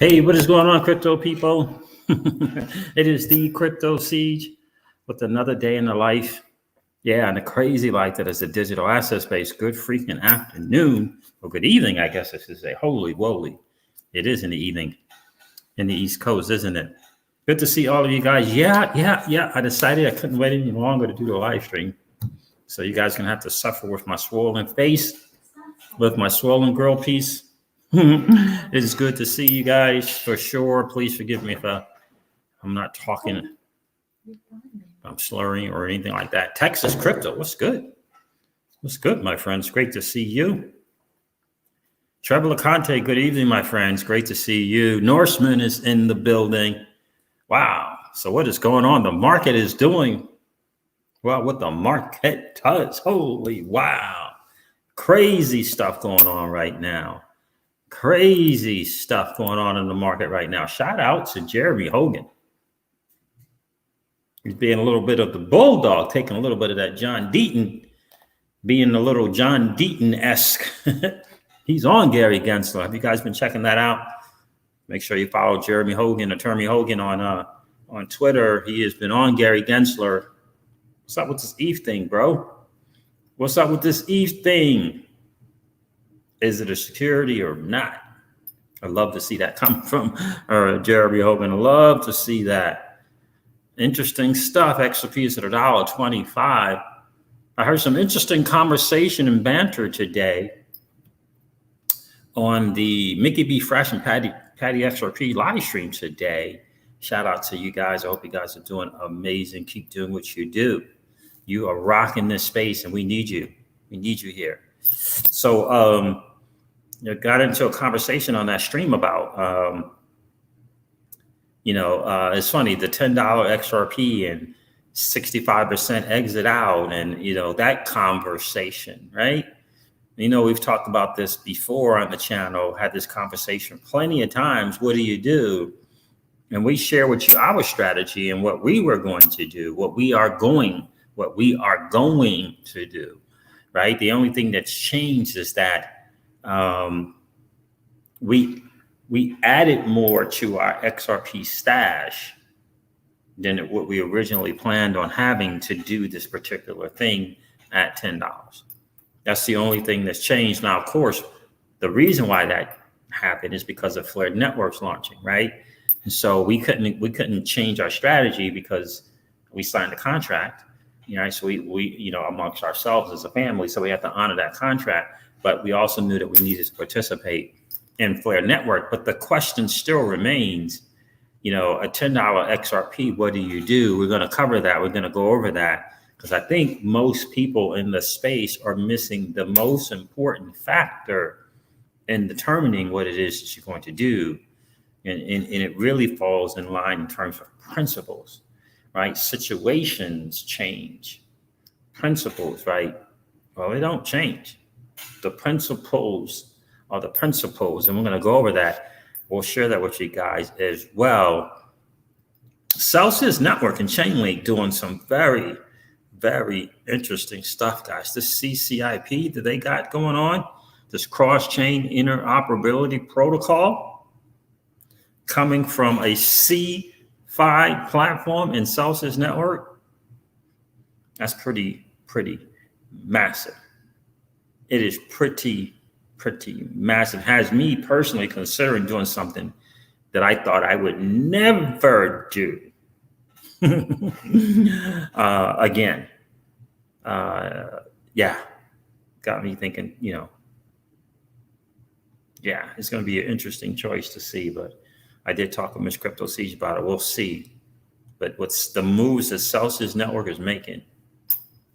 Hey, what is going on, crypto people? It is the Crypto Siege with another day in the life. Yeah, and the crazy life that is a digital asset space. Good freaking afternoon, or good evening, I guess I should say. Holy woly. It is in the evening in the East Coast, isn't it? Good to see all of you guys. Yeah. I decided I couldn't wait any longer to do the live stream. So you guys are going to have to suffer with my swollen face, with my swollen girl piece. It is good to see you guys for sure. Please forgive me if I'm not talking, I'm slurring or anything like that. Texas crypto, what's good? What's good, my friends? Great to see you. Trevor LeConte, good evening, my friends. Great to see you. Norseman is in the building. Wow. So what is going on? The market is doing well. What the market does. Holy wow. Crazy stuff going on right now. Crazy stuff going on in the market right now. Shout out to Jeremy Hogan. He's being a little bit of the bulldog, taking a little bit of that John Deaton, being a little John Deaton-esque. He's on Gary Gensler. Have you guys been checking that out? Make sure you follow Jeremy Hogan, Attorney Hogan on Twitter. He has been on Gary Gensler. What's up with this ETH thing, bro? What's up with this ETH thing? Is it a security or not? I'd love to see that come from Jeremy Hogan. I love to see that. Interesting stuff. XRP is at $1.25. I heard some interesting conversation and banter today on the Mickey B. Fresh and Patty XRP live stream today. Shout out to you guys. I hope you guys are doing amazing. Keep doing what you do. You are rocking this space and we need you. We need you here. So, got into a conversation on that stream about, it's funny, the $10 XRP and 65% exit out and, that conversation, right? We've talked about this before on the channel, had this conversation plenty of times. What do you do? And we share with you our strategy and what we were going to do, what we are going to do, right? The only thing that's changed is that we added more to our XRP stash than what we originally planned on having to do this particular thing at $10. That's the only thing that's changed. Now, of course, the reason why that happened is because of Flare Networks launching, right? And so we couldn't change our strategy because we signed a contract, so we amongst ourselves as a family, so we have to honor that contract. But we also knew that we needed to participate in Flare Network. But the question still remains, a $10 XRP, what do you do? We're going to cover that. We're going to go over that because I think most people in the space are missing the most important factor in determining what it is that you're going to do. And it really falls in line in terms of principles, right? Situations change. Principles, right? Well, they don't change. The principles are the principles, and we're going to go over that. We'll share that with you guys as well. Celsius Network and Chainlink doing some very, very interesting stuff, guys. This CCIP that they got going on, this cross-chain interoperability protocol coming from a C5 platform in Celsius Network, that's pretty massive. It is pretty massive. Has me personally considering doing something that I thought I would never do again. Got me thinking, it's going to be an interesting choice to see, but I did talk with Ms. Crypto Siege about it. We'll see. But what's the moves that Celsius Network is making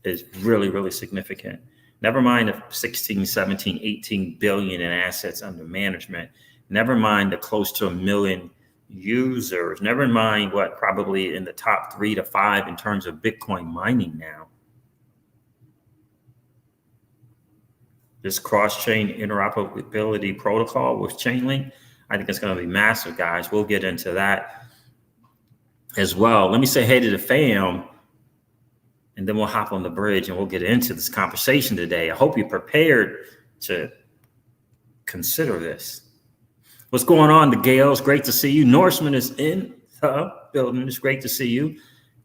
is really, really significant. Never mind the 16, 17, 18 billion in assets under management. Never mind the close to 1 million users. Never mind what probably in the top 3 to 5 in terms of Bitcoin mining now. This cross-chain interoperability protocol with Chainlink, I think it's going to be massive, guys. We'll get into that as well. Let me say hey to the fam. And then we'll hop on the bridge and we'll get into this conversation today. I hope you're prepared to consider this. What's going on, the Gales? Great to see you. Norseman is in the building. It's great to see you.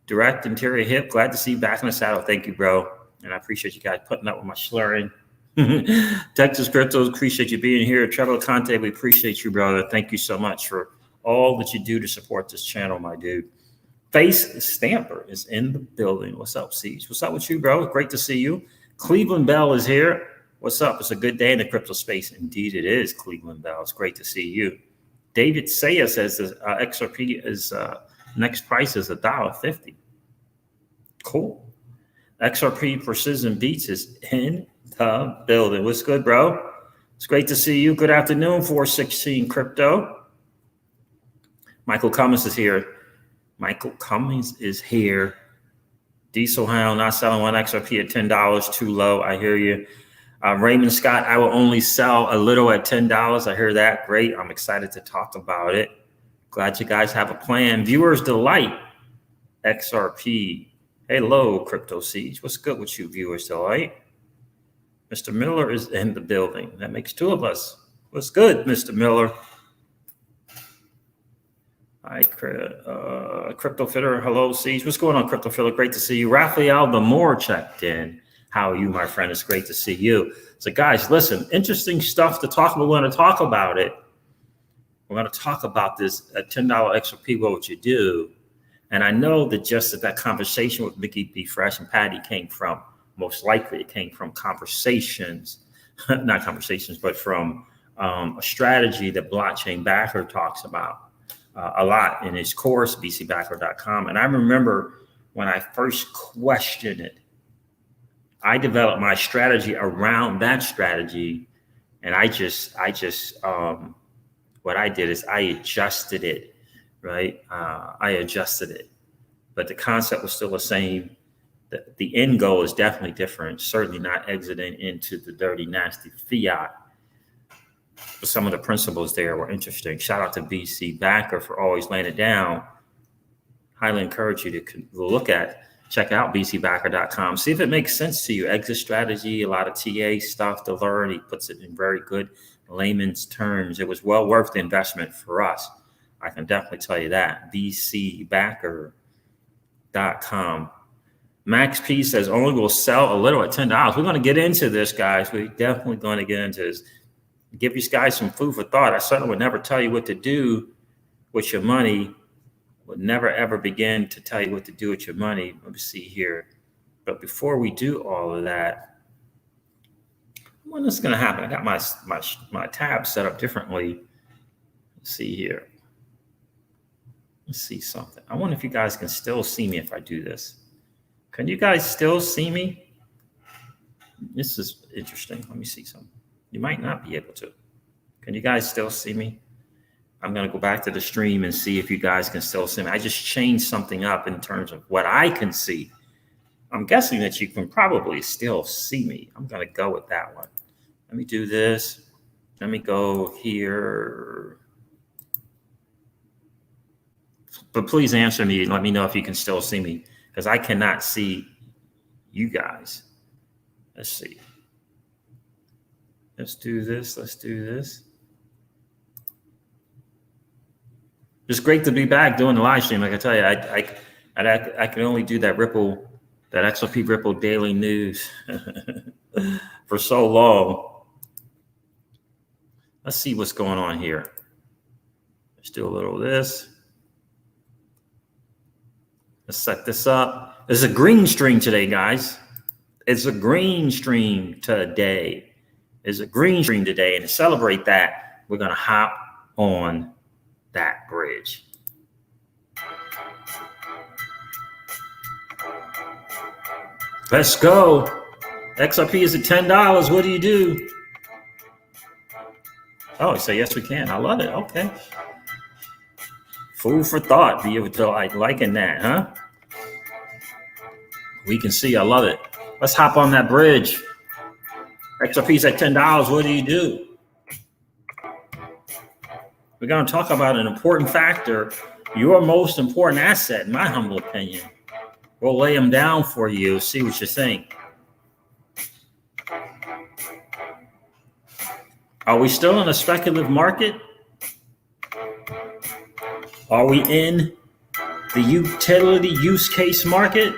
Direct Interior Hip. Glad to see you back in the saddle. Thank you, bro. And I appreciate you guys putting up with my slurring. Texas Cryptos, appreciate you being here. Trevor Conte, we appreciate you, brother. Thank you so much for all that you do to support this channel, my dude. Face Stamper is in the building. What's up, Siege? What's up with you, bro? Great to see you. Cleveland Bell is here. What's up? It's a good day in the crypto space. Indeed, it is, Cleveland Bell. It's great to see you. David Saya says the XRP is next price is $1.50. Cool. XRP Precision Beats is in the building. What's good, bro? It's great to see you. Good afternoon, 416 Crypto. Michael Cummins is here. Michael Cummins is here. Diesel Hound not selling one XRP at $10, too low. I hear you. Raymond Scott, I will only sell a little at $10. I hear that. Great. I'm excited to talk about it. Glad you guys have a plan. Viewers Delight, XRP. Hello, Crypto Siege. What's good with you, Viewers Delight? Mr. Miller is in the building. That makes two of us. What's good, Mr. Miller? Hi, Crypto Fitter. Hello, Siege. What's going on, Crypto Fitter? Great to see you. Raphael Bamore checked in. How are you, my friend? It's great to see you. So, guys, listen, interesting stuff to talk about. We're going to talk about it. We're going to talk about this at $10 XRP, what would you do? And I know that just that conversation with Mickey B. Fresh and Patty came from, most likely it came from conversations, not conversations, but from a strategy that Blockchain Backer talks about a lot in his course, bcbacker.com. And I remember when I first questioned it, I developed my strategy around that strategy. And what I did is I adjusted it, right? I adjusted it, but the concept was still the same. The end goal is definitely different. Certainly not exiting into the dirty, nasty fiat. But some of the principles there were interesting. Shout out to BC Backer for always laying it down. Highly encourage you to check out bcbacker.com. See if it makes sense to you. Exit strategy, a lot of TA stuff to learn. He puts it in very good layman's terms. It was well worth the investment for us. I can definitely tell you that. bcbacker.com. Max P says only will sell a little at $10. We're going to get into this, guys. We're definitely going to get into this. Give you guys some food for thought. I certainly would never tell you what to do with your money. Would never ever begin to tell you what to do with your money. Let me see here. But before we do all of that, when is going to happen? I got my tab set up differently. Let's see here. Let's see something. I wonder if you guys can still see me if I do this. Can you guys still see me? This is interesting. Let me see something. You might not be able to. Can you guys still see me? I'm going to go back to the stream and see if you guys can still see me. I just changed something up in terms of what I can see. I'm guessing that you can probably still see me. I'm going to go with that one. Let me do this. Let me go here. But please answer me and let me know if you can still see me, because I cannot see you guys. Let's see. Let's do this. Let's do this. It's great to be back doing the live stream. Like I tell you, I can only do that XRP Ripple daily news for so long. Let's see what's going on here. Let's do a little of this. Let's set this up. It's a green stream today, guys. It's a green stream today. It's a green stream today. And to celebrate that, we're going to hop on that bridge. Let's go. XRP is at $10. What do you do? Oh, so yes, we can. I love it. Okay. Food for thought. Be able to liking that, huh? We can see. I love it. Let's hop on that bridge. XRP's at $10. What do you do? We're going to talk about an important factor, your most important asset, in my humble opinion. We'll lay them down for you, see what you think. Are we still in a speculative market? Are we in the utility use case market?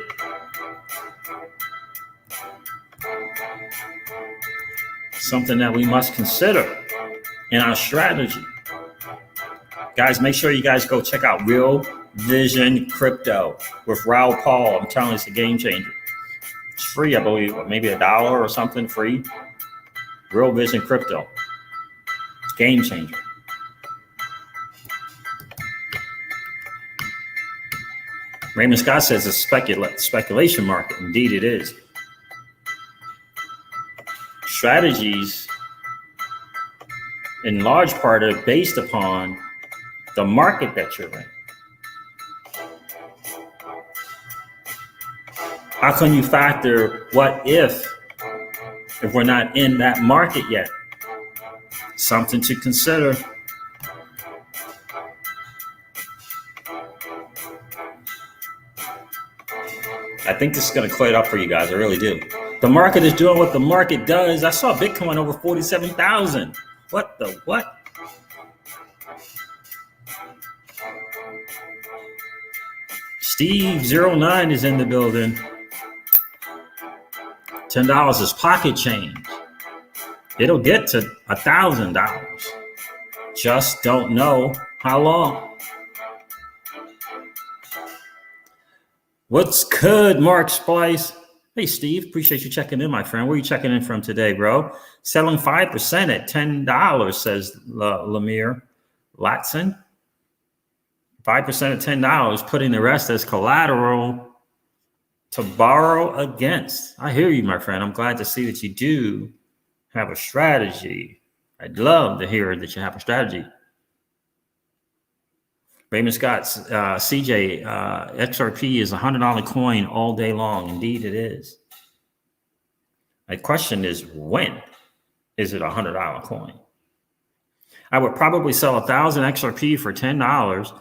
Something that we must consider in our strategy. Guys, make sure you guys go check out Real Vision Crypto with Raul Paul. I'm telling you, it's a game changer. It's free, I believe, or maybe $1 or something free. Real Vision Crypto. It's game changer. Raymond Scott says it's a speculation market. Indeed, it is. Strategies, in large part, are based upon the market that you're in. How can you factor what if we're not in that market yet? Something to consider. I think this is going to clear it up for you guys. I really do. The market is doing what the market does. I saw Bitcoin over 47,000. What the what? Steve09 is in the building. $10 is pocket change. It'll get to $1,000. Just don't know how long. What's good, Mark Splice? Hey, Steve, appreciate you checking in, my friend. Where are you checking in from today, bro? Selling 5% at $10, says Lemire Latson. 5% at $10, putting the rest as collateral to borrow against. I hear you, my friend. I'm glad to see that you do have a strategy. I'd love to hear that you have a strategy. Raymond Scott, CJ, XRP is a $100 coin all day long. Indeed, it is. My question is, when is it a $100 coin? I would probably sell 1,000 XRP for $10.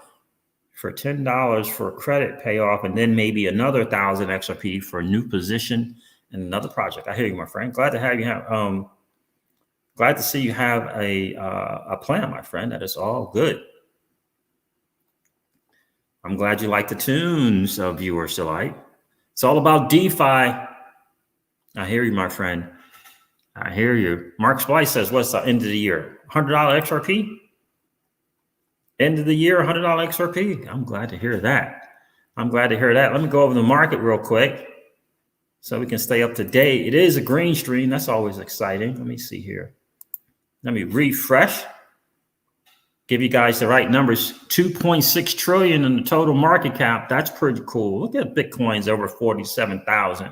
For $10 for a credit payoff, and then maybe another 1,000 XRP for a new position and another project. I hear you, my friend. Glad to have you. Glad to see you have a plan, my friend. That is all good. I'm glad you like the tunes, viewers delight. It's all about DeFi. I hear you, my friend. I hear you. Mark Splice says, what's the end of the year? $100 XRP? End of the year, $100 XRP. I'm glad to hear that. I'm glad to hear that. Let me go over the market real quick so we can stay up to date. It is a green stream. That's always exciting. Let me see here. Let me refresh. Give you guys the right numbers. 2.6 trillion in the total market cap. That's pretty cool. Look at Bitcoin's over 47,000.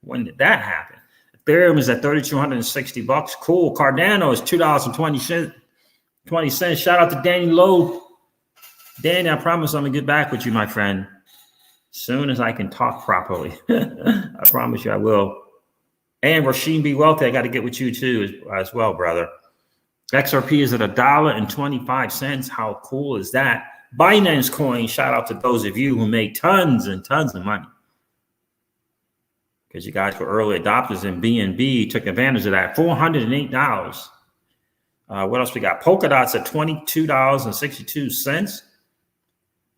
When did that happen? Ethereum is at $3,260. Cool. Cardano is $2.20. Shout out to Danny Lowe. Danny, I promise I'm gonna get back with you, my friend, soon as I can talk properly. I promise you I will. And Rasheen B. Wealthy, I got to get with you too as well, brother. XRP is at $1.25. How cool is that? Binance Coin, shout out to those of you who made tons and tons of money, because you guys were early adopters, and BNB took advantage of that. $408. What else we got? Polkadot's at $22.62.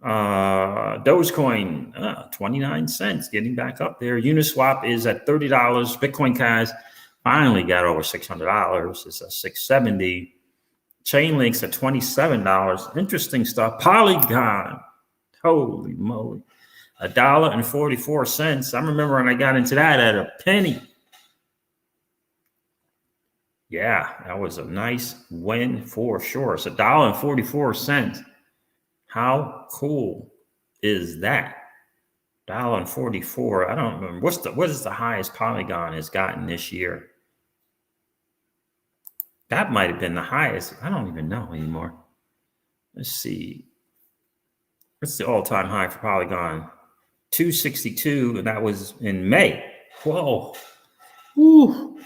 Dogecoin, 29 cents, getting back up there. Uniswap is at $30. Bitcoin Cash finally got over $600. It's at $670. Chainlink's at $27. Interesting stuff. Polygon, holy moly, $1.44. I remember when I got into that at a penny. Yeah, that was a nice win for sure. It's $1.44. How cool is that? $1.44. I don't remember. What is the highest Polygon has gotten this year? That might have been the highest. I don't even know anymore. Let's see. What's the all-time high for Polygon? 262, and that was in May. Whoa. Woo.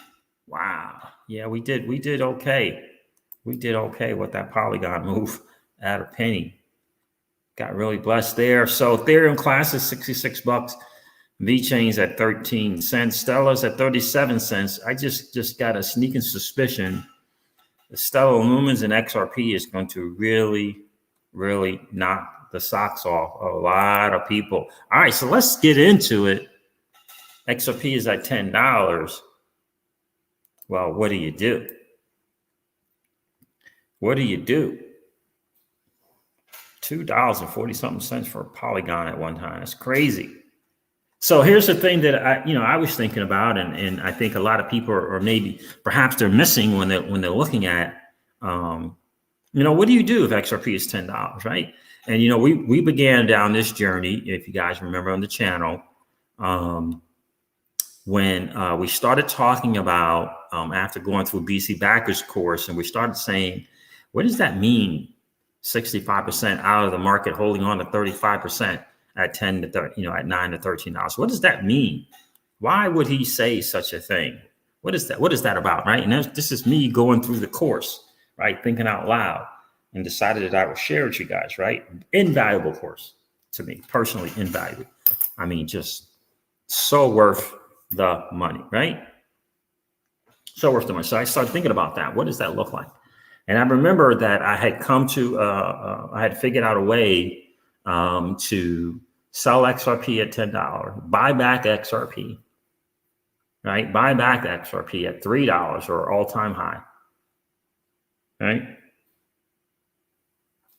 Wow. Yeah, we did okay. We did okay with that Polygon move at a penny. Got really blessed there. So Ethereum class is $66. VeChain's at 13 cents. Stella's at 37 cents. I just got a sneaking suspicion the Stellar Lumens and XRP is going to really really knocked the socks off a lot of people. All right, so let's get into it. XRP is at $10. Well, what do you do? What do you do? $2.40 something cents for a Polygon at one time. It's crazy. So here's the thing that I was thinking about, and I think a lot of people are maybe perhaps they're missing when they're looking at, what do you do if XRP is $10, right? And we began down this journey, if you guys remember on the channel, when we started talking about after going through BC Backers course, and we started saying, what does that mean? 65% out of the market, holding on to 35% at 10 to 30, at $9 to $13. What does that mean? Why would he say such a thing? What is that? What is that about, right? And this is me going through the course, right? Thinking out loud, and decided that I would share with you guys, right? Invaluable course to me, personally invaluable. I mean, just so worth the money, right? So worth the money. So I started thinking about that. What does that look like? And I remember that I had come to, I had figured out a way to sell XRP at $10, buy back XRP, right? Buy back XRP at $3 or all-time high, right?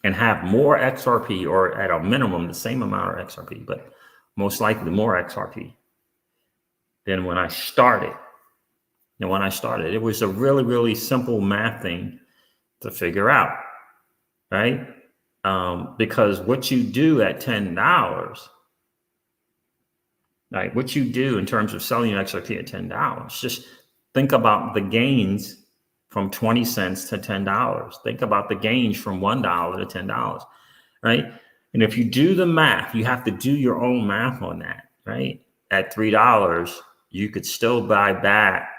And have more XRP, or at a minimum, the same amount of XRP, but most likely more XRP than when I started. And when I started, it was a really, really simple math thing to figure out, right? Because what you do at $10, right? What you do in terms of selling your XRP at $10, just think about the gains from 20 cents to $10. Think about the gains from $1 to $10, right? And if you do the math, you have to do your own math on that, right? At $3, you could still buy back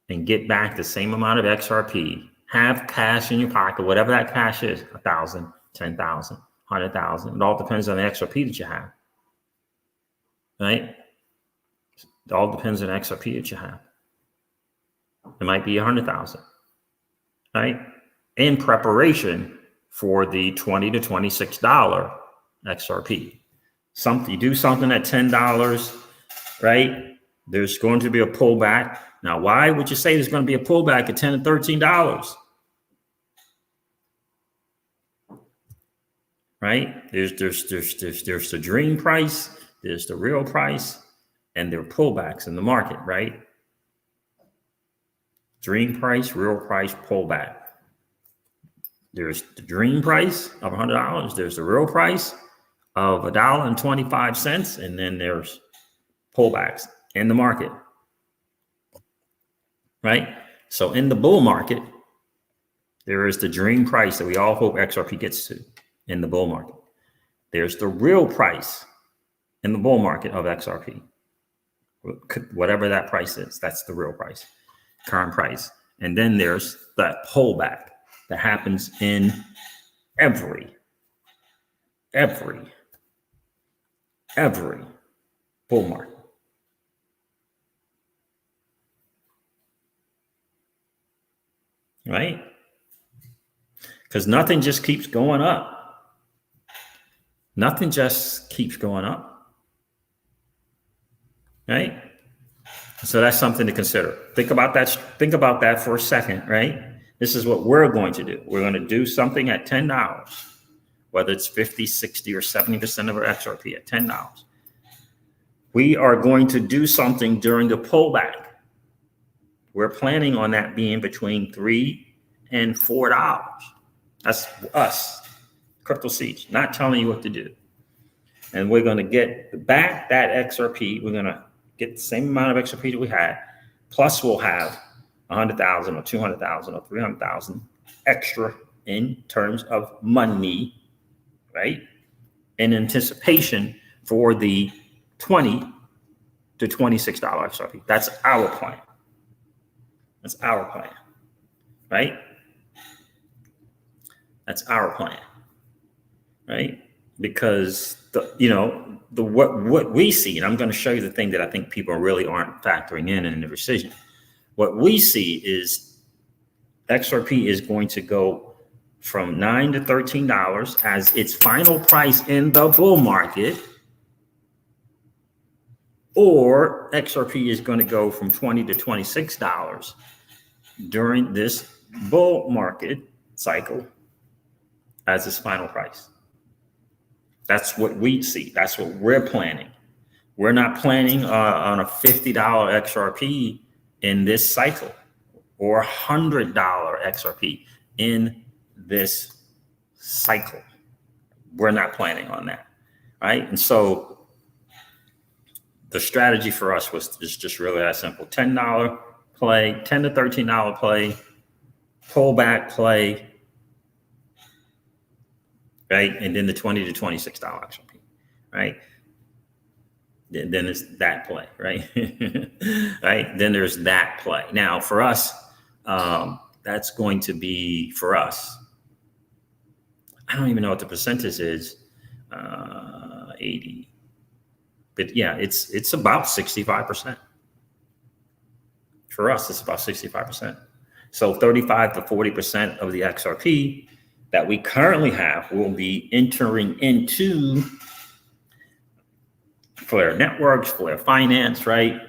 and get back the same amount of XRP, have cash in your pocket, whatever that cash is, 1,000, 10,000, 100,000. It all depends on the XRP that you have, right? It all depends on the XRP that you have. It might be 100,000, right? In preparation for the $20 to $26 XRP. You do something at $10, right? There's going to be a pullback. Now, why would you say there's going to be a pullback at $10 to $13? Right? There's the dream price, there's the real price, and there are pullbacks in the market, right? Dream price, real price, pullback. There's the dream price of $100. There's the real price of $1.25, and then there's pullbacks in the market. Right? So in the bull market, there is the dream price that we all hope XRP gets to in the bull market. There's the real price in the bull market of XRP. Whatever that price is, that's the real price, current price. And then there's that pullback that happens in every bull market. Right? Because nothing just keeps going up. Nothing just keeps going up. Right? So that's something to consider. Think about that. Think about that for a second, right? This is what we're going to do. We're going to do something at $10, whether it's 50, 60, or 70% of our XRP at $10. We are going to do something during the pullback. We're planning on that being between $3 and $4. That's us, Crypto Siege, not telling you what to do. And we're going to get back that XRP. We're going to get the same amount of XRP that we had, plus we'll have 100,000 or 200,000 or 300,000 extra in terms of money, right? In anticipation for the $20 to $26 XRP. That's our plan. That's our plan, right? That's our plan, right? Because what we see, and I'm going to show you the thing that I think people really aren't factoring in the decision. What we see is XRP is going to go from $9 to $13 as its final price in the bull market, or XRP is going to go from $20 to $26 during this bull market cycle as its final price. That's what we see. That's what we're planning. We're not planning on a $50 XRP in this cycle or $100 XRP in this cycle. We're not planning on that, right? And so the strategy for us is just really that simple. $10 play, $10 to $13 play, pullback play, right? And then the $20 to $26 XRP, right? Then it's that play, right? Right? Then there's that play. Now for us, that's going to be for us. I don't even know what the percentage is, 80. But yeah, it's about 65%. For us, it's about 65%. So 35 to 40% of the XRP that we currently have will be entering into Flare Networks, Flare Finance, right?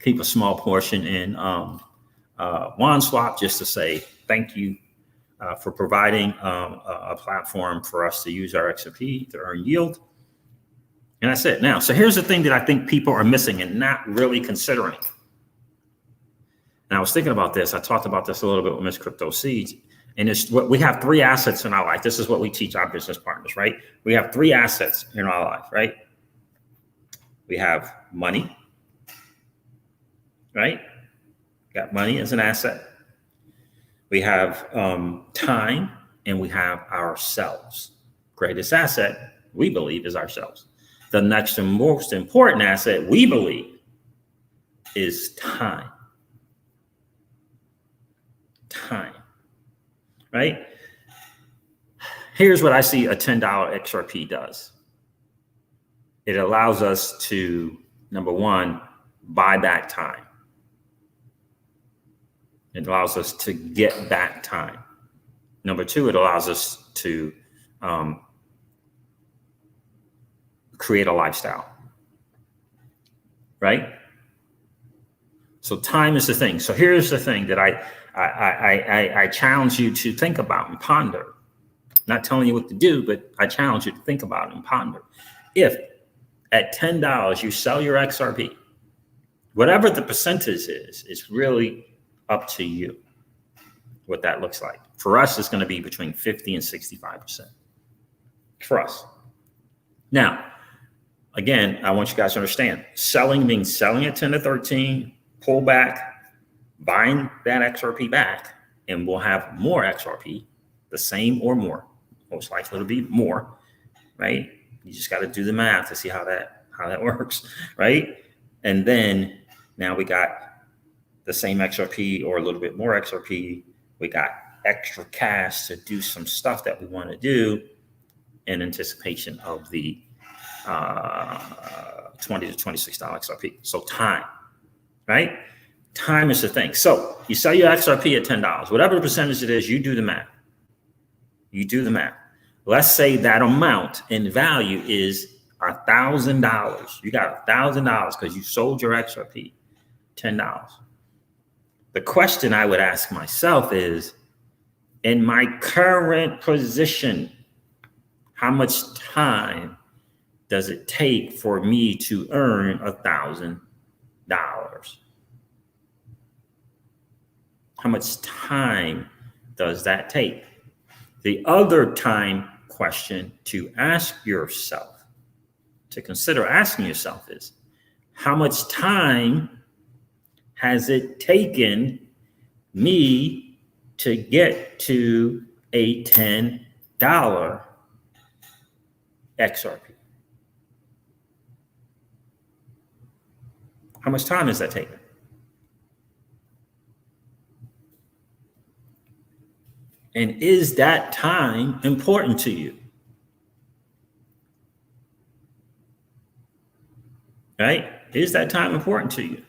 Keep a small portion in OneSwap just to say thank you for providing a platform for us to use our XRP to earn yield. And that's it. Now, so here's the thing that I think people are missing and not really considering. And I was thinking about this. I talked about this a little bit with Miss Crypto Seeds. And it's what we have: 3 assets in our life. This is what we teach our business partners, right? We have 3 assets in our life, right? We have money, right? Got money as an asset. We have time, and we have ourselves. Greatest asset, we believe, is ourselves. The next and most important asset, we believe, is time. Time, right? Here's what I see a $10 XRP does. It allows us to, number one, buy back time. It allows us to get back time. Number 2, it allows us to create a lifestyle, right? So time is the thing. So here's the thing that I challenge you to think about and ponder. Not telling you what to do, but I challenge you to think about and ponder. If at $10 you sell your XRP, whatever the percentage is, it's really up to you what that looks like. For us, it's going to be between 50 and 65% for us. Now, again, I want you guys to understand, selling means selling at 10 to 13, pull back, buying that XRP back, and we'll have more XRP, the same or more. Most likely it'll be more, right? You just got to do the math to see how that works, right? And then now we got the same XRP or a little bit more XRP. We got extra cash to do some stuff that we want to do in anticipation of the $20 to $26 XRP. So time, right? Time is the thing. So you sell your XRP at $10, whatever the percentage it is, you do the math. You do the math. Let's say that amount in value is $1,000. You got $1,000 because you sold your XRP, $10. The question I would ask myself is, in my current position, how much time does it take for me to earn $1,000? How much time does that take? The other time question to ask yourself, to consider asking yourself is, how much time has it taken me to get to a $10 XRP? How much time is that taking? And is that time important to you? Right? Is that time important to you?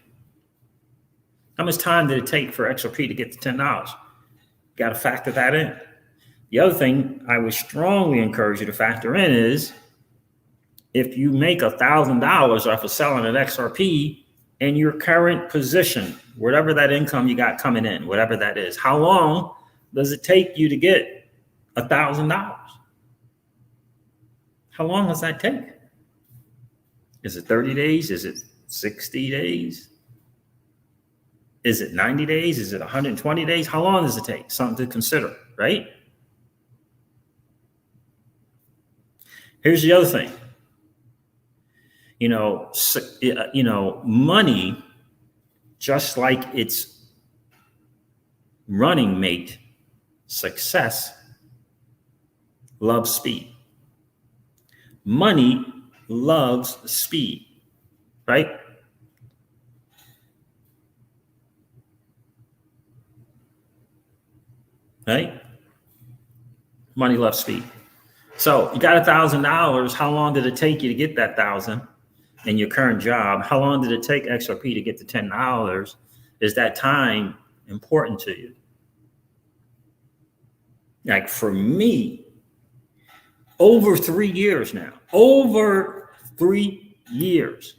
How much time did it take for XRP to get to $10? Got to factor that in. The other thing I would strongly encourage you to factor in is if you make $1,000 off of selling an XRP in your current position, whatever that income you got coming in, whatever that is, how long does it take you to get $1,000? How long does that take? Is it 30 days? Is it 60 days? Is it 90 days? Is it 120 days? How long does it take? Something to consider, right? Here's the other thing. Money, just like its running mate, success, loves speed. Money loves speed, right? Right? Money loves speed. So you got $1,000. How long did it take you to get that 1,000 in your current job? How long did it take XRP to get to $10? Is that time important to you? Like for me, over 3 years now, over 3 years,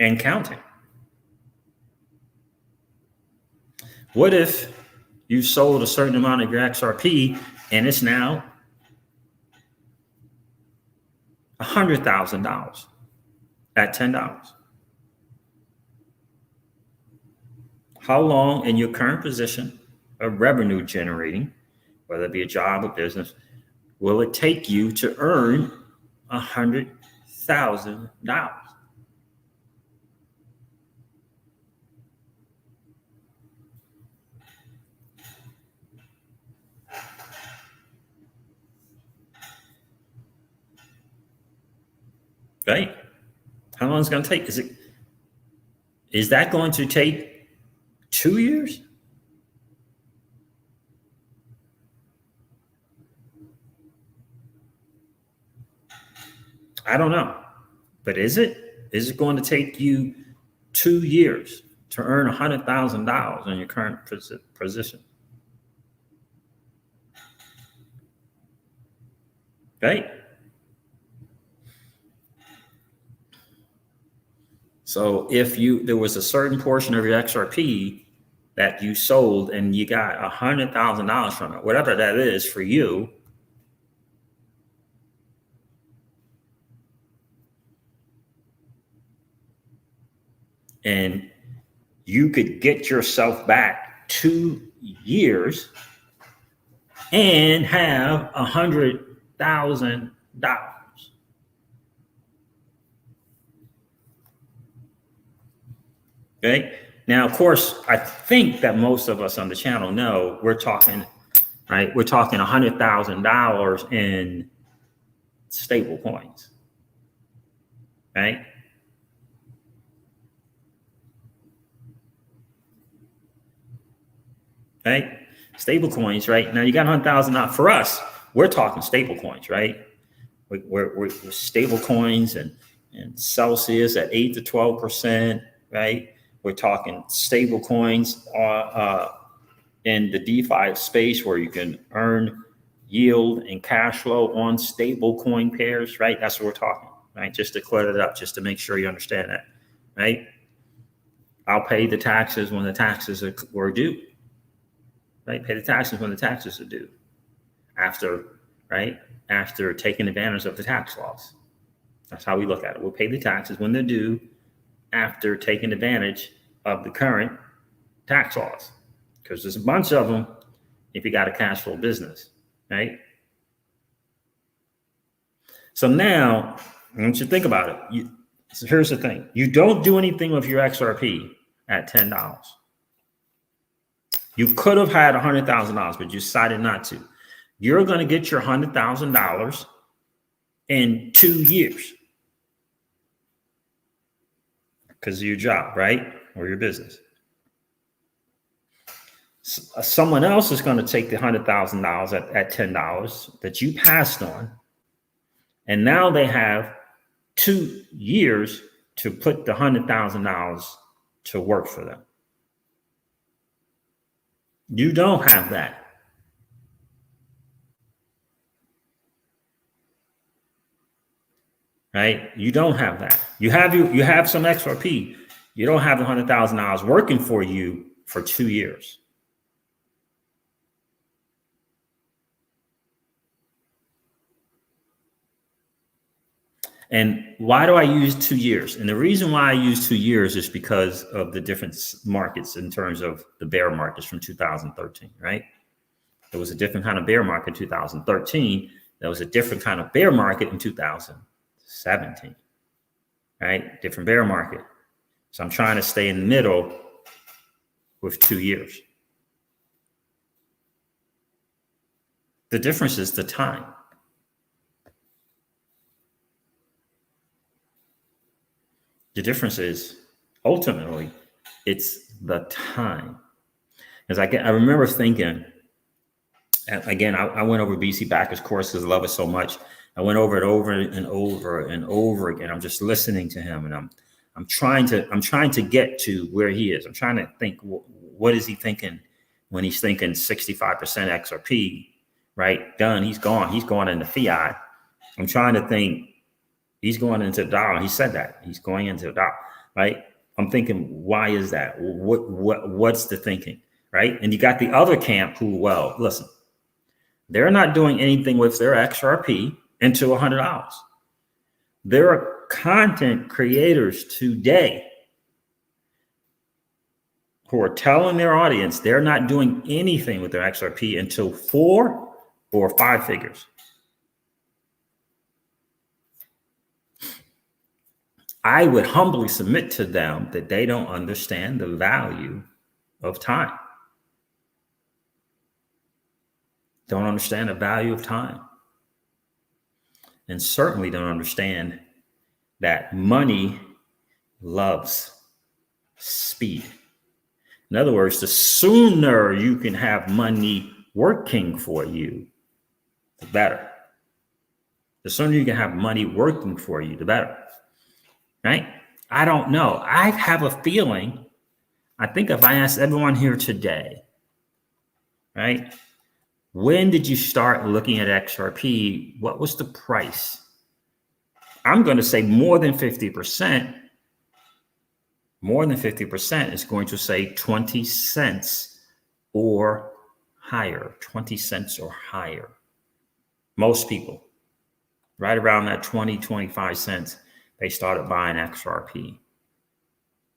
and counting. What if you sold a certain amount of your XRP and it's now $100,000 at $10? How long in your current position of revenue generating, whether it be a job or business, will it take you to earn $100,000? Right? How long is it going to take? Is that going to take 2 years? I don't know. But is it? Is it going to take you 2 years to earn $100,000 in your current position? Right? So if there was a certain portion of your XRP that you sold and you got $100,000 from it, whatever that is for you, and you could get yourself back 2 years and have $100,000. Okay. Now, of course, I think that most of us on the channel know we're talking, right? We're talking $100,000 in stable coins, right? Right? Stable coins, right? Now you got $100,000. For us, we're talking stable coins, right? We're stable coins and Celsius at 8 to 12%, right? We're talking stable coins in the DeFi space where you can earn yield and cash flow on stable coin pairs, right? That's what we're talking, right? Just to clear it up, just to make sure you understand that, right? I'll pay the taxes when the taxes were due, right? Pay the taxes when the taxes are due after, right? After taking advantage of the tax laws. That's how we look at it. We'll pay the taxes when they're due after taking advantage of the current tax laws, because there's a bunch of them if you got a cash flow business, right? So now, I want you to think about it. So here's the thing. You don't do anything with your XRP at $10. You could have had $100,000, but you decided not to. You're going to get your $100,000 in 2 years because of your job, right? Or your business. Someone else is going to take the $100,000 at $10 that you passed on, and now they have 2 years to put the $100,000 to work for them. You don't have that. Right? You don't have that. You have some XRP. You don't have $100,000 working for you for 2 years. And why do I use 2 years? And the reason why I use 2 years is because of the different markets in terms of the bear markets from 2013, right? There was a different kind of bear market in 2013. There was a different kind of bear market in 2017, right? Different bear market. So I'm trying to stay in the middle with 2 years. The difference is the time. The difference is ultimately it's the time. Because I remember thinking, again, I went over BC Backer's course because I love it so much. I went over it over and over and over again. I'm just listening to him, and I'm trying to get to where he is. I'm trying to think, what is he thinking when he's thinking 65% XRP, right? Done. He's gone. He's going into fiat. I'm trying to think. He's going into the dollar. He said that he's going into the dollar, right? I'm thinking, why is that? What's the thinking, right? And you got the other camp who, well, listen, they're not doing anything with their XRP into $100. There are content creators today who are telling their audience they're not doing anything with their XRP until 4 or 5 figures. I would humbly submit to them that they don't understand the value of time. Don't understand the value of time. And certainly don't understand that money loves speed. In other words, the sooner you can have money working for you, the better. The sooner you can have money working for you, the better. Right? I don't know. I have a feeling, I think if I asked everyone here today, right? When did you start looking at XRP? What was the price? I'm going to say more than 50%. More than 50% is going to say 20 cents or higher. 20 cents or higher. Most people, right around that 20, 25 cents. They started buying XRP.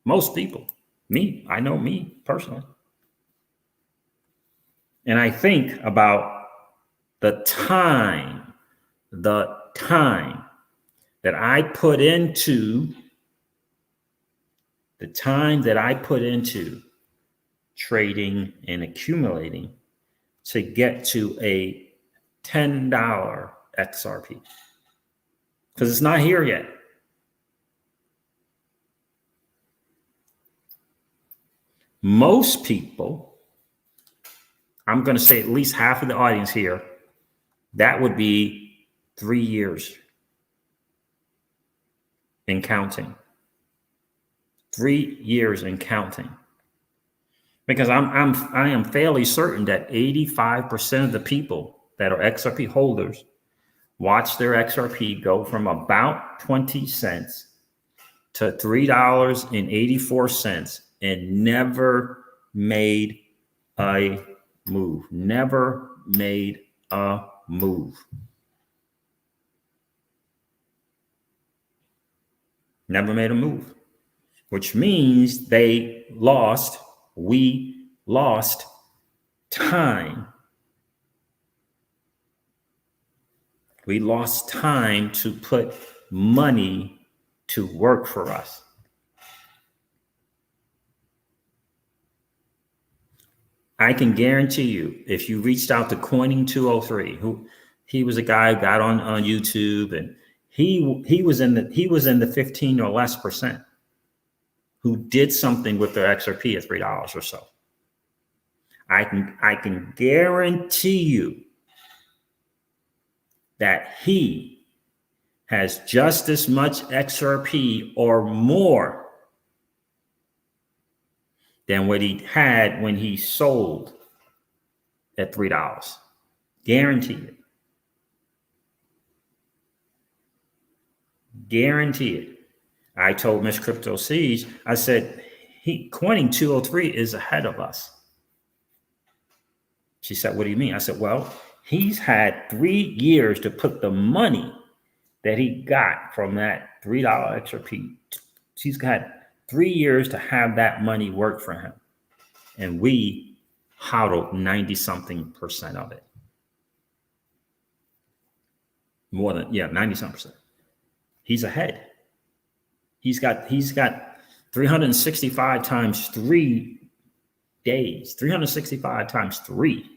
Most people, me, I know me personally. And I think about the time that I put into trading and accumulating to get to a $10 XRP. Because it's not here yet. Most people, I'm going to say at least half of the audience here, that would be 3 years and counting. 3 years and counting. Because I am fairly certain that 85% of the people that are XRP holders watch their XRP go from about 20 cents to $3.84 and never made a move. Never made a move. Never made a move. Which means we lost time. We lost time to put money to work for us. I can guarantee you, if you reached out to Coining 203, he was a guy who got on YouTube, and he was in the 15 or less percent who did something with their XRP at $3 or so. I can guarantee you that he has just as much XRP or more than what he had when he sold at $3. Guarantee it. Guarantee it. I told Miss Crypto Siege, I said, coining 203 is ahead of us. She said, what do you mean? I said, well, he's had 3 years to put the money that he got from that $3 XRP. He's got 3 years to have that money work for him. And we hodled 90-something% of it. More than, 90-something%. He's ahead. He's got 365 times 3 days, 365 times 3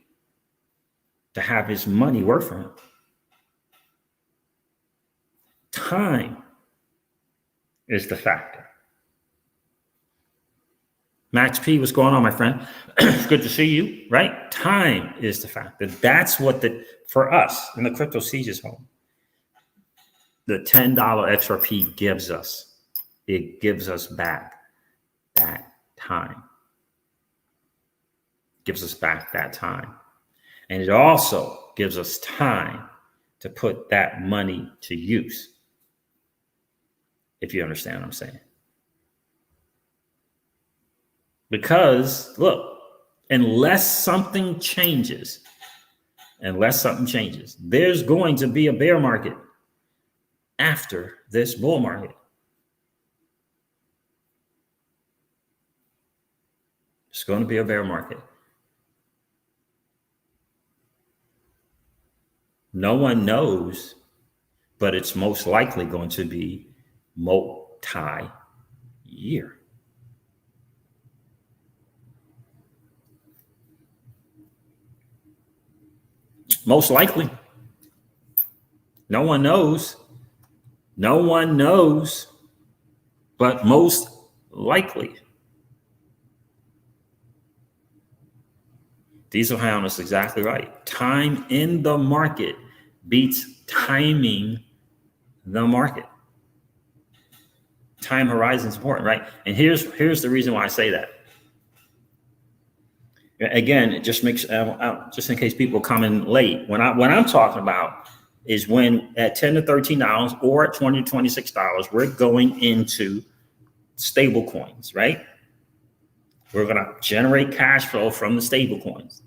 to have his money work for him. Time is the factor. Max P, what's going on, my friend? It's good to see you, right? Time is the factor. That's what for us in the Crypto Sieges home, the $10 XRP gives us. It gives us back that time. Gives us back that time. And it also gives us time to put that money to use. If you understand what I'm saying. Because look, unless something changes, there's going to be a bear market after this bull market. It's going to be a bear market. No one knows, but it's most likely going to be multi-year. Most likely. No one knows. No one knows, but most likely. Diesel Hound is exactly right. Time in the market beats timing the market. Time horizon is important, right? And here's the reason why I say that. Again, it just makes just in case people come in late. What I'm talking about is when at $10 to $13 or at $20 to $26, we're going into stable coins, right? We're going to generate cash flow from the stable coins.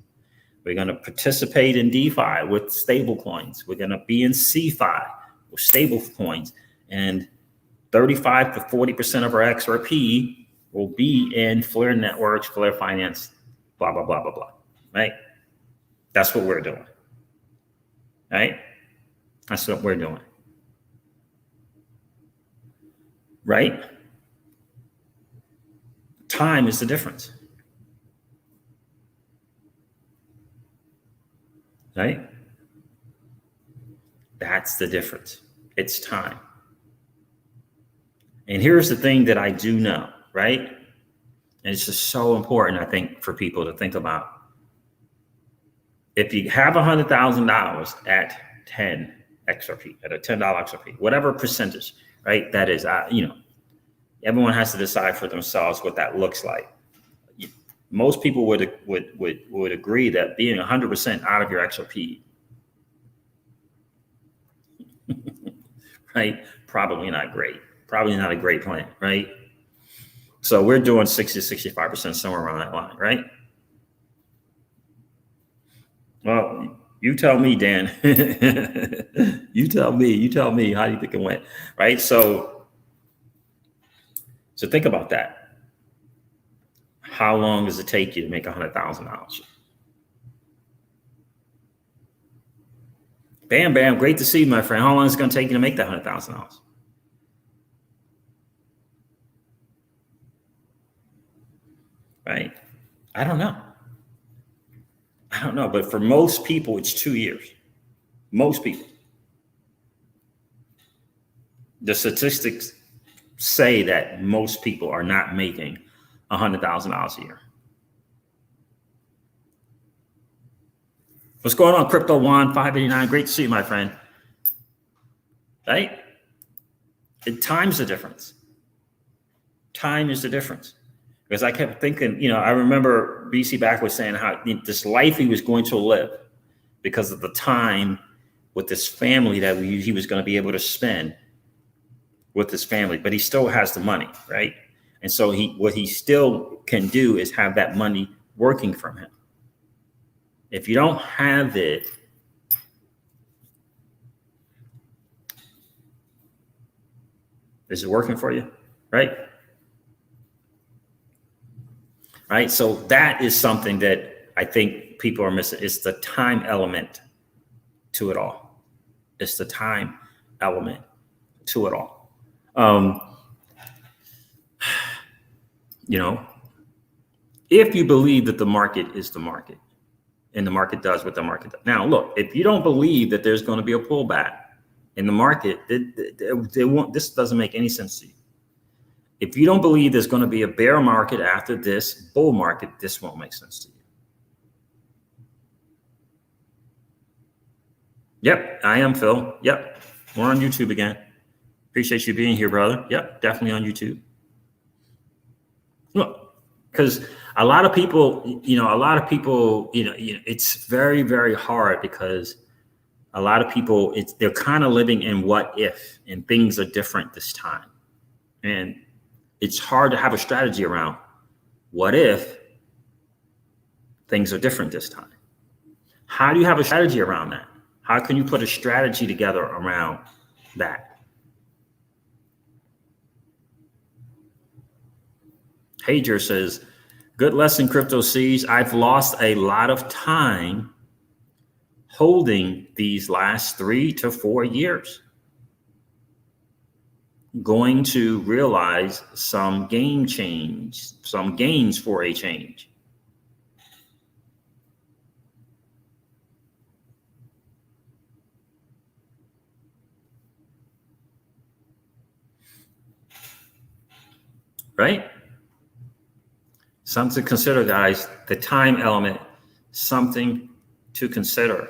We're going to participate in DeFi with stable coins. We're going to be in CeFi with stable coins. And 35 to 40% of our XRP will be in Flare networks, Flare finance, blah, blah, blah, blah, blah, right? That's what we're doing, right? That's what we're doing, right? Time is the difference, right? That's the difference. It's time. And here's the thing that I do know, right? And it's just so important, I think, for people to think about. If you have $100,000 at 10 XRP, at a $10 XRP, whatever percentage, right? That is, everyone has to decide for themselves what that looks like. Most people would agree that being 100% out of your XRP, right? Probably not great. Probably not a great plan, right? So we're doing 60 to 65%, somewhere around that line, right? Well, you tell me, Dan. You tell me how you think it went, right? So think about that. How long does it take you to make $100,000? Bam, bam. Great to see you, my friend. How long is it going to take you to make that $100,000? Right? I don't know. But for most people, it's 2 years. Most people. The statistics say that most people are not making $100,000 a year. What's going on, Crypto Juan 589? Great to see you, my friend. Right? Time's the difference. Time is the difference. Because I kept thinking, I remember BC Back was saying how this life he was going to live because of the time with this family that he was going to be able to spend with his family, but he still has the money, right? And so what he still can do is have that money working for him. If you don't have it, is it working for you, right? Right. So that is something that I think people are missing. It's the time element to it all. It's the time element to it all. If you believe that the market is the market and the market does what the market does. Now, look, if you don't believe that there's going to be a pullback in the market, this doesn't make any sense to you. If you don't believe there's going to be a bear market after this bull market, this won't make sense to you. Yep, I am Phil. Yep, we're on YouTube again. Appreciate you being here, brother. Yep, definitely on YouTube. Look, because a lot of people, it's very, very hard because a lot of people, they're kind of living in what if, and things are different this time. And it's hard to have a strategy around what if things are different this time. How do you have a strategy around that? How can you put a strategy together around that? Hager says, good lesson, Crypto Seeds. I've lost a lot of time holding these last 3 to 4 years. Going to realize some gains for a change. Right? Something to consider, guys. The time element, something to consider.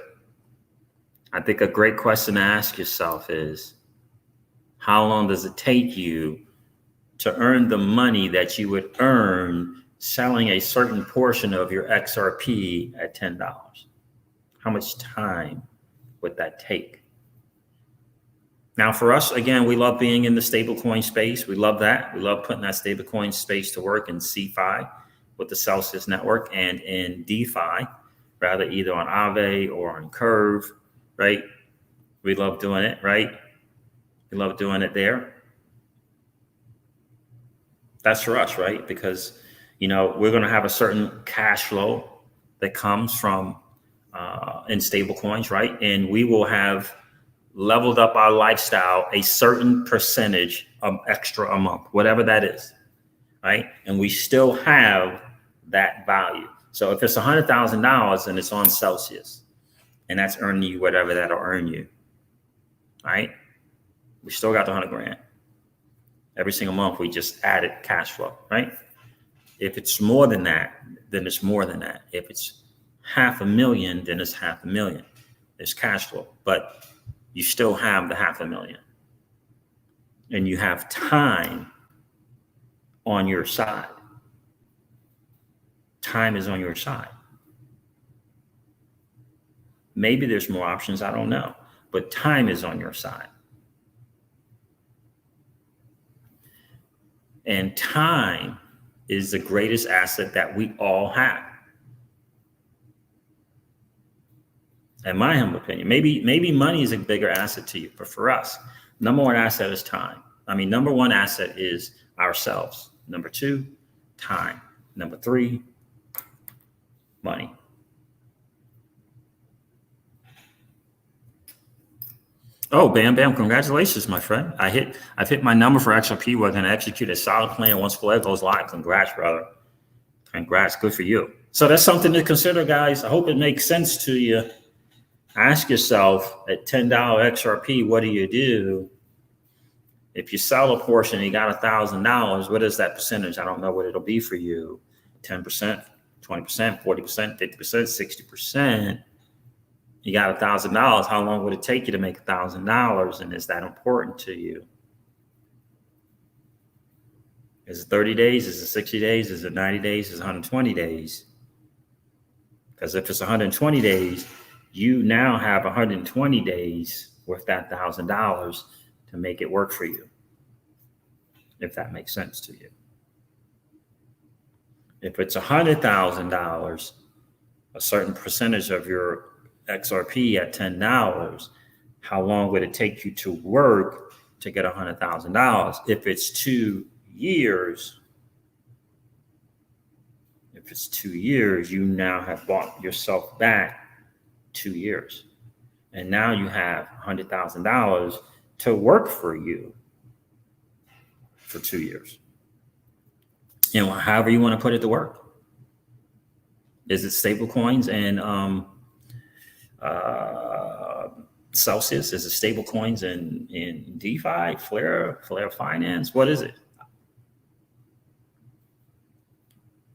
I think a great question to ask yourself is, how long does it take you to earn the money that you would earn selling a certain portion of your XRP at $10? How much time would that take? Now, for us, again, we love being in the stablecoin space. We love that. We love putting that stablecoin space to work in CeFi with the Celsius network and in DeFi, rather either on Aave or on Curve, right? We love doing it, right? We love doing it there. That's for us, right? Because, we're going to have a certain cash flow that comes from in stable coins, right? And we will have leveled up our lifestyle a certain percentage of extra a month, whatever that is, right? And we still have that value. So if it's $100,000 and it's on Celsius and that's earning you whatever that'll earn you, right? We still got the 100 grand. Every single month, we just added cash flow, right? If it's more than that, then it's more than that. If it's $500,000, then it's $500,000. There's cash flow, but you still have the $500,000. And you have time on your side. Time is on your side. Maybe there's more options, I don't know, but time is on your side. And time is the greatest asset that we all have. In my humble opinion, maybe money is a bigger asset to you, but for us, number one asset is time. Number one asset is ourselves. Number two, time. Number three, money. Oh, Bam Bam, congratulations, my friend. I've hit my number for XRP. We're going to execute a solid plan once Flare goes live. Congrats, brother. Congrats. Good for you. So that's something to consider, guys. I hope it makes sense to you. Ask yourself, at $10 XRP, what do you do? If you sell a portion, you got $1,000. What is that percentage? I don't know what it'll be for you. 10%, 20%, 40%, 50%, 60%. You got $1,000. How long would it take you to make $1,000? And is that important to you? Is it 30 days? Is it 60 days? Is it 90 days? Is it 120 days? Because if it's 120 days, you now have 120 days with that $1,000 to make it work for you, if that makes sense to you. If it's $100,000, a certain percentage of your XRP at $10, how long would it take you to work to get $100,000? If it's 2 years, you now have bought yourself back 2 years. And now you have $100,000 to work for you for 2 years. And however you want to put it to work. Is it stable coins and Celsius? Is it stable coins in DeFi, Flare Finance? What is it?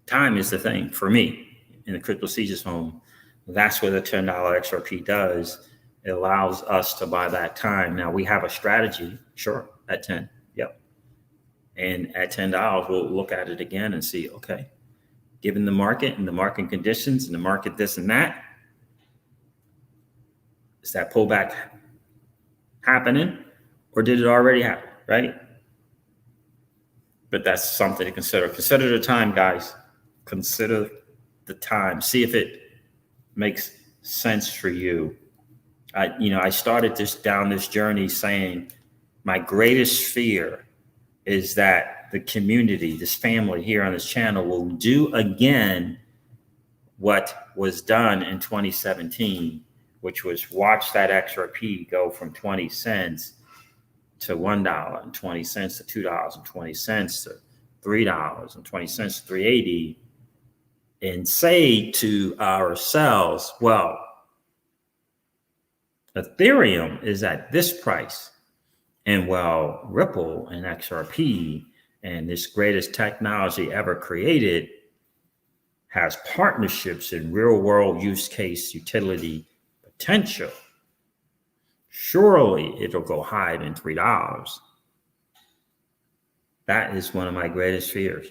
Time is the thing for me in the crypto CGS home. That's what the $10 XRP does. It allows us to buy that time. Now we have a strategy, sure, at 10. Yep. And at $10, we'll look at it again and see, okay, given the market and the market conditions and the market this and that, is that pullback happening or did it already happen, right? But that's something to consider. Consider the time, guys. Consider the time. See if it makes sense for you. I started down this journey saying my greatest fear is that the community, this family here on this channel will do again what was done in 2017, which was watch that XRP go from 20 cents to $1.20 to $2.20 to $3.20 to $3.80, and say to ourselves, well, Ethereum is at this price, and well, Ripple and XRP and this greatest technology ever created has partnerships in real world use case utility potential. Surely it'll go higher than $3. That is one of my greatest fears.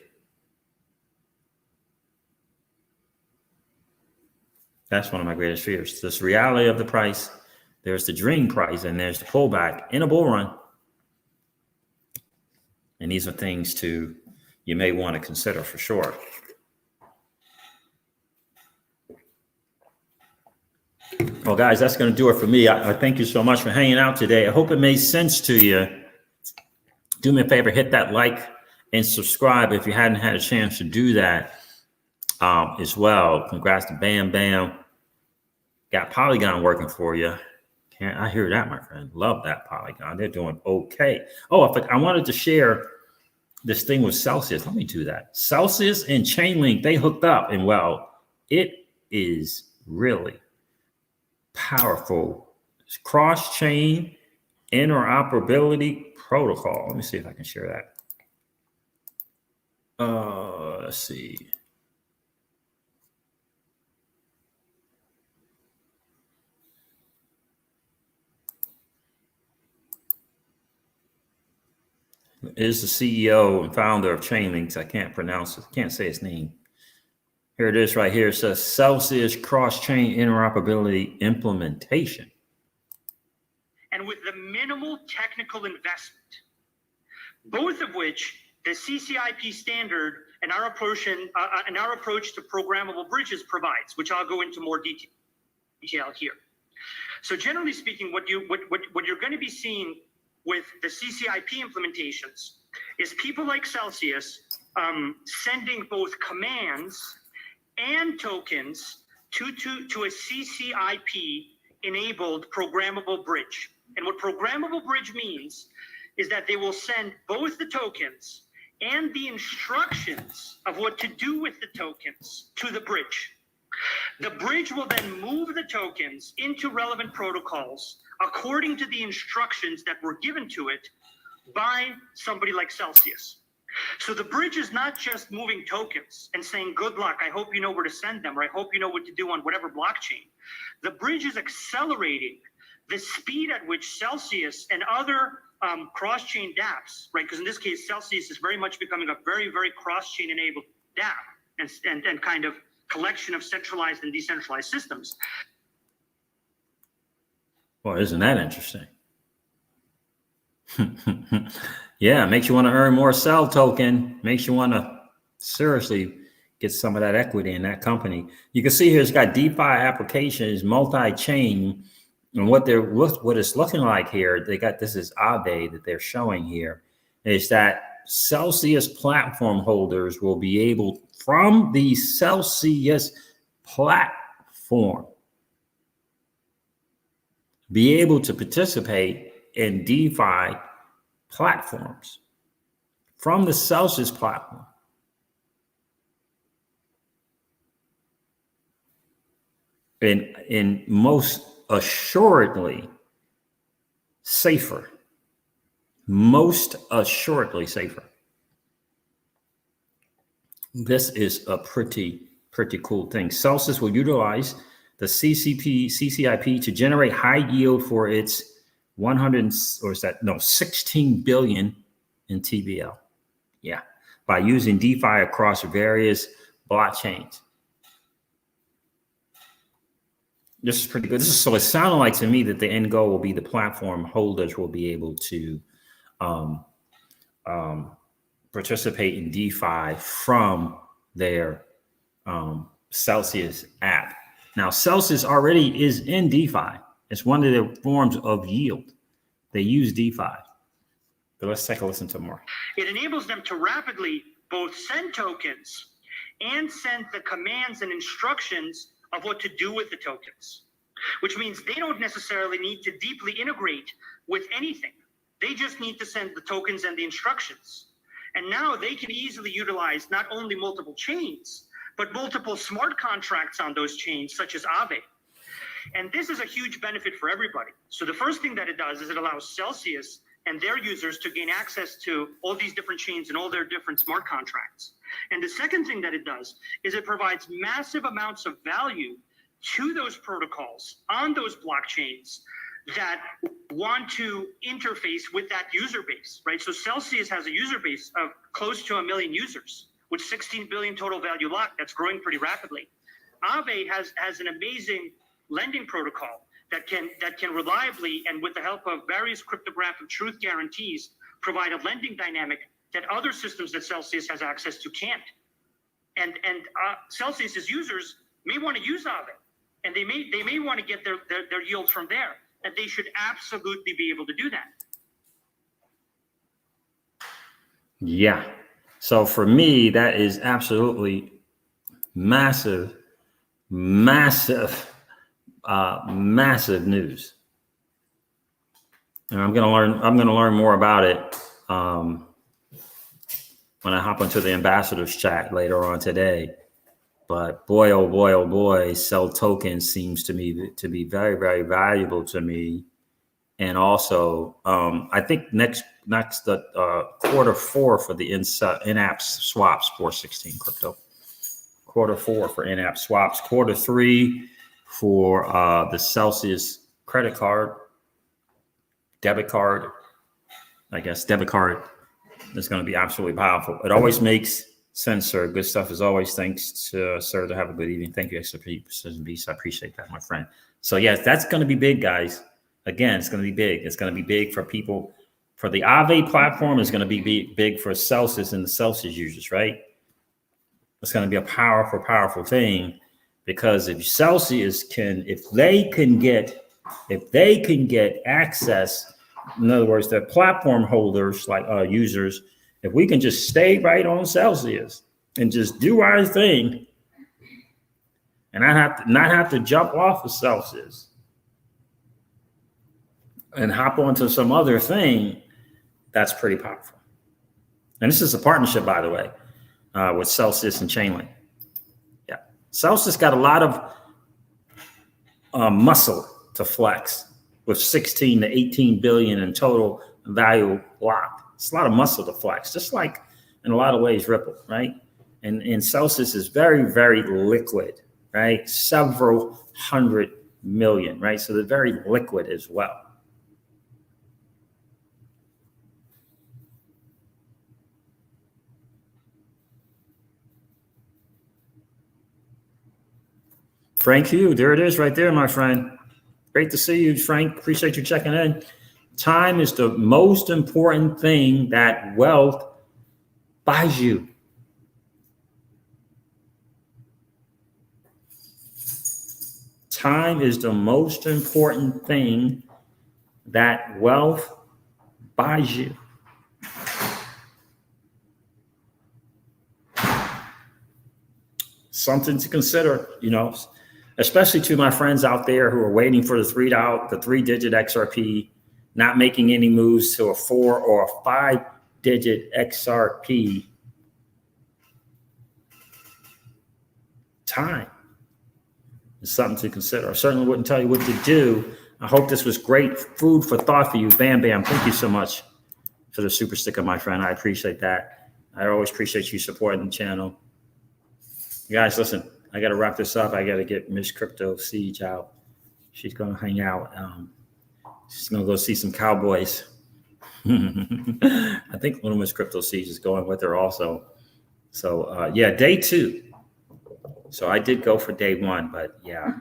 That's one of my greatest fears. This reality of the price, there's the dream price, and there's the pullback in a bull run. And these are things you may want to consider for sure. Well, guys, that's going to do it for me. I thank you so much for hanging out today. I hope it made sense to you. Do me a favor, hit that like and subscribe if you hadn't had a chance to do that as well. Congrats to Bam Bam. Got Polygon working for you. I hear that, my friend. Love that Polygon. They're doing okay. Oh, I wanted to share this thing with Celsius. Let me do that. Celsius and Chainlink, they hooked up, and well, it is really powerful cross-chain interoperability protocol. Let me see if I can share that. Let's see. Is the CEO and founder of Chainlink. I can't pronounce it. Can't say his name. Here it is right here. It says Celsius cross-chain interoperability implementation. And with the minimal technical investment, both of which the CCIP standard and our approach to programmable bridges provides, which I'll go into more detail here. So generally speaking, what you're going to be seeing with the CCIP implementations is people like Celsius sending both commands and tokens to a CCIP enabled programmable bridge. And what programmable bridge means is that they will send both the tokens and the instructions of what to do with the tokens to the bridge. The bridge will then move the tokens into relevant protocols according to the instructions that were given to it by somebody like Celsius. So the bridge is not just moving tokens and saying, good luck, I hope you know where to send them, or I hope you know what to do on whatever blockchain. The bridge is accelerating the speed at which Celsius and other cross-chain dApps, right? Because in this case, Celsius is very much becoming a very, very cross-chain enabled dApp and kind of collection of centralized and decentralized systems. Well, isn't that interesting? Yeah, makes you want to earn more Cell token. Makes you want to seriously get some of that equity in that company. You can see here it's got DeFi applications, multi-chain, and what it's looking like here. They got this is Aave that they're showing here is that Celsius platform holders will be able from the Celsius platform be able to participate in DeFi platforms from the Celsius platform. And most assuredly safer. Most assuredly safer. This is a pretty cool thing. Celsius will utilize the CCIP to generate high yield for its 16 billion in TVL. Yeah, by using DeFi across various blockchains. This is pretty good. So it sounded like to me that the end goal will be the platform holders will be able to participate in DeFi from their Celsius app. Now, Celsius already is in DeFi. It's one of the forms of yield. They use DeFi. But let's take a listen to more. It enables them to rapidly both send tokens and send the commands and instructions of what to do with the tokens, which means they don't necessarily need to deeply integrate with anything. They just need to send the tokens and the instructions. And now they can easily utilize not only multiple chains, but multiple smart contracts on those chains, such as Aave. And this is a huge benefit for everybody. So the first thing that it does is it allows Celsius and their users to gain access to all these different chains and all their different smart contracts. And the second thing that it does is it provides massive amounts of value to those protocols on those blockchains that want to interface with that user base, right? So Celsius has a user base of close to 1 million users with 16 billion total value locked. That's growing pretty rapidly. Aave has an amazing lending protocol that can reliably and with the help of various cryptographic truth guarantees provide a lending dynamic that other systems that Celsius has access to can't. And Celsius's users may want to use Aave, and they may want to get their yield from there, and they should absolutely be able to do that. Yeah. So for me, that is absolutely massive news. And I'm gonna learn more about it when I hop into the ambassadors chat later on today. But boy, oh boy, Cell token seems to me to be very, very valuable to me. And also, I think next quarter 4 for the in-app swaps for 16 crypto. Quarter 4 for in-app swaps. Quarter 3 for the Celsius credit card, debit card. I guess debit card is going to be absolutely powerful. It always makes sense, sir. Good stuff as always. Thanks to sir. To have a good evening. Thank you, XRP Precision Beast. I appreciate that, my friend. So yes, that's going to be big, guys. Again, it's going to be big. It's going to be big for people. For the Aave platform, it's going to be big for Celsius and the Celsius users, right? It's going to be a powerful thing, because if Celsius if they can get access, in other words, the platform holders like users, if we can just stay right on Celsius and just do our thing, and not have to jump off of Celsius and hop onto some other thing, that's pretty powerful. And this is a partnership, by the way, with Celsius and Chainlink. Yeah, Celsius got a lot of muscle to flex with 16 to 18 billion in total value locked. It's a lot of muscle to flex, just like in a lot of ways Ripple, right? And Celsius is very, very liquid, right? Several hundred million, right? So they're very liquid as well. Frank Hugh, there it is right there, my friend. Great to see you, Frank. Appreciate you checking in. Time is the most important thing that wealth buys you. Time is the most important thing that wealth buys you. Something to consider, you know, especially to my friends out there who are waiting for the three-digit XRP, not making any moves to a 4 or a 5-digit XRP. Time is something to consider. I certainly wouldn't tell you what to do. I hope this was great food for thought for you. Bam Bam, thank you so much for the super sticker, my friend. I appreciate that. I always appreciate you supporting the channel. You guys, listen, I got to wrap this up. I got to get Miss Crypto Siege out. She's going to hang out. She's going to go see some Cowboys. I think little Miss Crypto Siege is going with her also. So, yeah, day 2. So I did go for day 1, but yeah.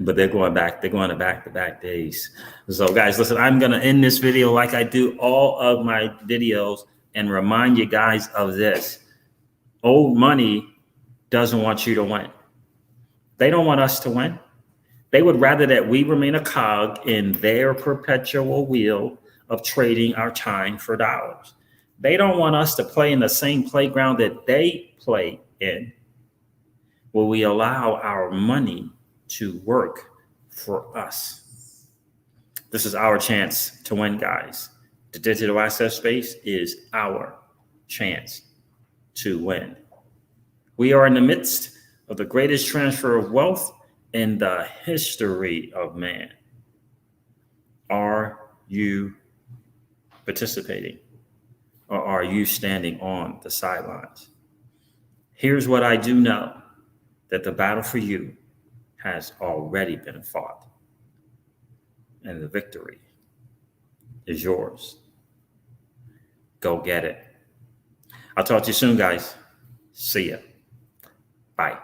But they're going to back-to-back days. So guys, listen, I'm going to end this video like I do all of my videos and remind you guys of this. Old money doesn't want you to win. They don't want us to win. They would rather that we remain a cog in their perpetual wheel of trading our time for dollars. They don't want us to play in the same playground that they play in, where we allow our money to work for us. This is our chance to win, guys. The digital asset space is our chance to win. We are in the midst of the greatest transfer of wealth in the history of man. Are you participating, or are you standing on the sidelines? Here's what I do know, that the battle for you has already been fought, and the victory is yours. Go get it. I'll talk to you soon, guys. See ya. Bye.